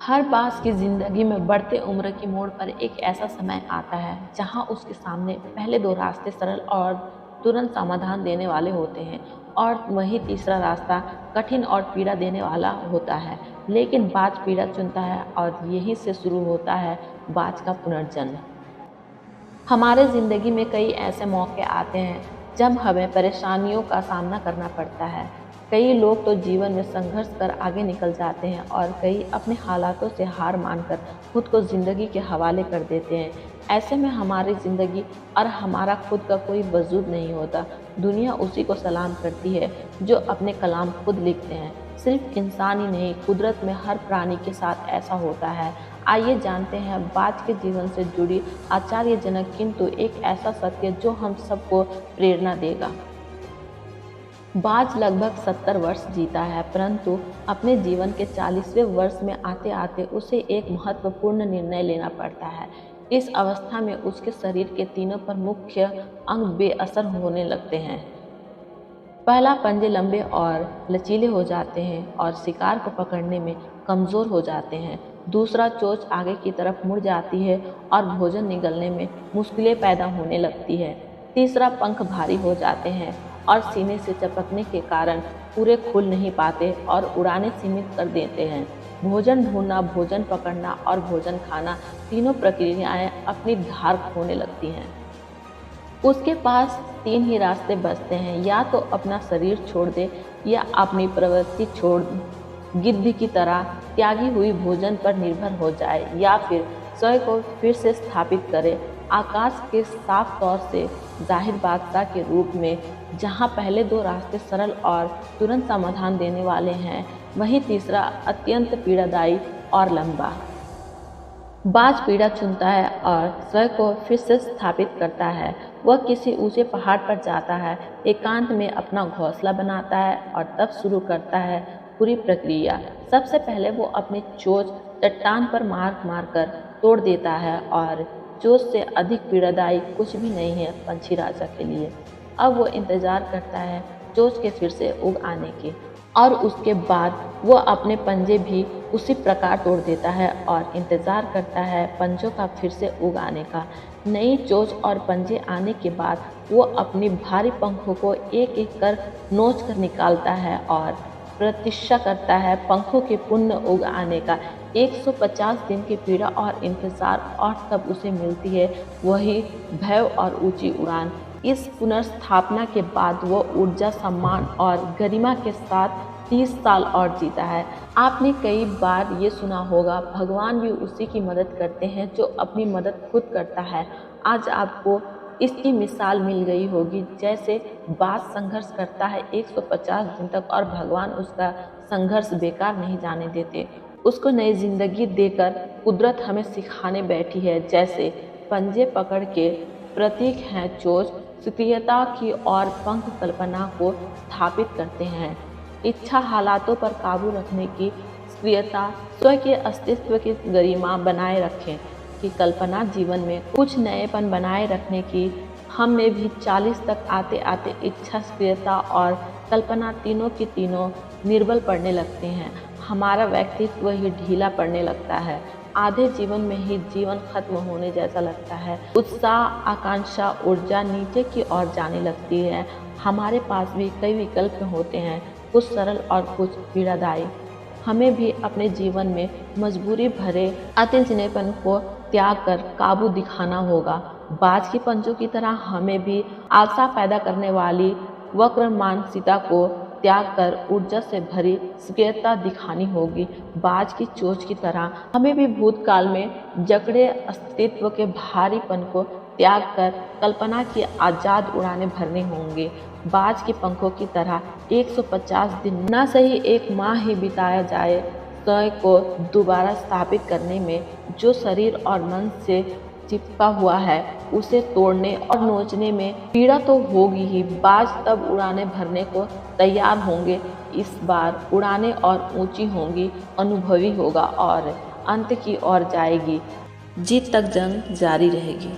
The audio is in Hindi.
हर बाज की ज़िंदगी में बढ़ते उम्र की मोड़ पर एक ऐसा समय आता है जहां उसके सामने पहले दो रास्ते सरल और तुरंत समाधान देने वाले होते हैं और वही तीसरा रास्ता कठिन और पीड़ा देने वाला होता है। लेकिन बाज पीड़ा चुनता है और यहीं से शुरू होता है बाज का पुनर्जन्म। हमारे ज़िंदगी में कई ऐसे मौके आते हैं जब हमें परेशानियों का सामना करना पड़ता है। कई लोग तो जीवन में संघर्ष कर आगे निकल जाते हैं और कई अपने हालातों से हार मानकर खुद को ज़िंदगी के हवाले कर देते हैं। ऐसे में हमारी ज़िंदगी और हमारा खुद का कोई वजूद नहीं होता। दुनिया उसी को सलाम करती है जो अपने कलाम खुद लिखते हैं। सिर्फ इंसान ही नहीं, कुदरत में हर प्राणी के साथ ऐसा होता है। आइए जानते हैं बाज के जीवन से जुड़ी आश्चर्यजनक किंतु एक ऐसा सत्य जो हम सबको प्रेरणा देगा। बाज लगभग 70 वर्ष जीता है, परंतु अपने जीवन के 40वें वर्ष में आते आते उसे एक महत्वपूर्ण निर्णय लेना पड़ता है। इस अवस्था में उसके शरीर के तीनों पर मुख्य अंग बेअसर होने लगते हैं। पहला, पंजे लंबे और लचीले हो जाते हैं और शिकार को पकड़ने में कमज़ोर हो जाते हैं। दूसरा, चोंच आगे की तरफ मुड़ जाती है और भोजन निगलने में मुश्किलें पैदा होने लगती है। तीसरा, पंख भारी हो जाते हैं और सीने से चपकने के कारण पूरे खुल नहीं पाते और उड़ानें सीमित कर देते हैं। भोजन ढूंढना, भोजन पकड़ना और भोजन खाना, तीनों प्रक्रियाएं अपनी धार खोने लगती हैं। उसके पास तीन ही रास्ते बचते हैं, या तो अपना शरीर छोड़ दे या अपनी प्रवृत्ति छोड़ गिद्ध की तरह त्यागी हुई भोजन पर निर्भर हो जाए, या फिर स्वयं को फिर से स्थापित करे आकाश के साफ तौर से जाहिर बादशाह के रूप में। जहां पहले दो रास्ते सरल और तुरंत समाधान देने वाले हैं, वहीं तीसरा अत्यंत पीड़ादायी और लंबा। बाज पीड़ा चुनता है और स्वयं को फिर से स्थापित करता है। वह किसी ऊंचे पहाड़ पर जाता है, एकांत में अपना घोंसला बनाता है और तब शुरू करता है पूरी प्रक्रिया। सबसे पहले वो अपनी चोंच चट्टान पर मार मार कर तोड़ देता है और चोंच से अधिक पीड़ादायी कुछ भी नहीं है पंछी राजा के लिए। अब वो इंतज़ार करता है चोंच के फिर से उग आने की, और उसके बाद वो अपने पंजे भी उसी प्रकार तोड़ देता है और इंतज़ार करता है पंजों का फिर से उग आने का। नई चोंच और पंजे आने के बाद वो अपनी भारी पंखों को एक एक कर नोच कर निकालता है और प्रतीक्षा करता है पंखों के पुनः उग आने का। 150 दिन की पीड़ा और इंतज़ार, और तब उसे मिलती है वही भव्य और ऊंची उड़ान। इस पुनर्स्थापना के बाद वो ऊर्जा, सम्मान और गरिमा के साथ 30 साल और जीता है। आपने कई बार ये सुना होगा, भगवान भी उसी की मदद करते हैं जो अपनी मदद खुद करता है। आज आपको इसकी मिसाल मिल गई होगी। जैसे बाज संघर्ष करता है 150 दिन तक और भगवान उसका संघर्ष बेकार नहीं जाने देते। उसको नई जिंदगी देकर कुदरत हमें सिखाने बैठी है। जैसे पंजे पकड़ के प्रतीक हैं चोंच सक्रियता की और पंख कल्पना को स्थापित करते हैं। इच्छा हालातों पर काबू रखने की, सक्रियता स्वयं के अस्तित्व की गरिमा बनाए रखें कि कल्पना जीवन में कुछ नएपन बनाए रखने की। हम में भी 40 तक आते आते इच्छा, सक्रियता और कल्पना तीनों की तीनों निर्बल पड़ने लगते हैं। हमारा व्यक्तित्व ही ढीला पड़ने लगता है। आधे जीवन में ही जीवन खत्म होने जैसा लगता है। उत्साह, आकांक्षा, ऊर्जा नीचे की ओर जाने लगती है। हमारे पास भी कई विकल्प होते हैं, कुछ सरल और कुछ पीड़ादायी। हमें भी अपने जीवन में मजबूरी भरे अतिजनेपन को त्याग कर काबू दिखाना होगा। बाज की पंजों की तरह हमें भी आशा पैदा करने वाली वक्र मानसिकता को त्याग कर ऊर्जा से भरी सक्रियता दिखानी होगी। बाज की चोंच की तरह हमें भी भूतकाल में जकड़े अस्तित्व के भारीपन को त्याग कर कल्पना की आज़ाद उड़ानें भरनी होंगी। बाज के पंखों की तरह 150 दिन न सही 1 माह ही बिताया जाए स्वयं को दोबारा स्थापित करने में। जो शरीर और मन से चिपका हुआ है उसे तोड़ने और नोचने में पीड़ा तो होगी ही। बाज तब उड़ाने भरने को तैयार होंगे। इस बार उड़ानें और ऊंची होंगी, अनुभवी होगा और अंत की ओर जाएगी। जीत तक जंग जारी रहेगी।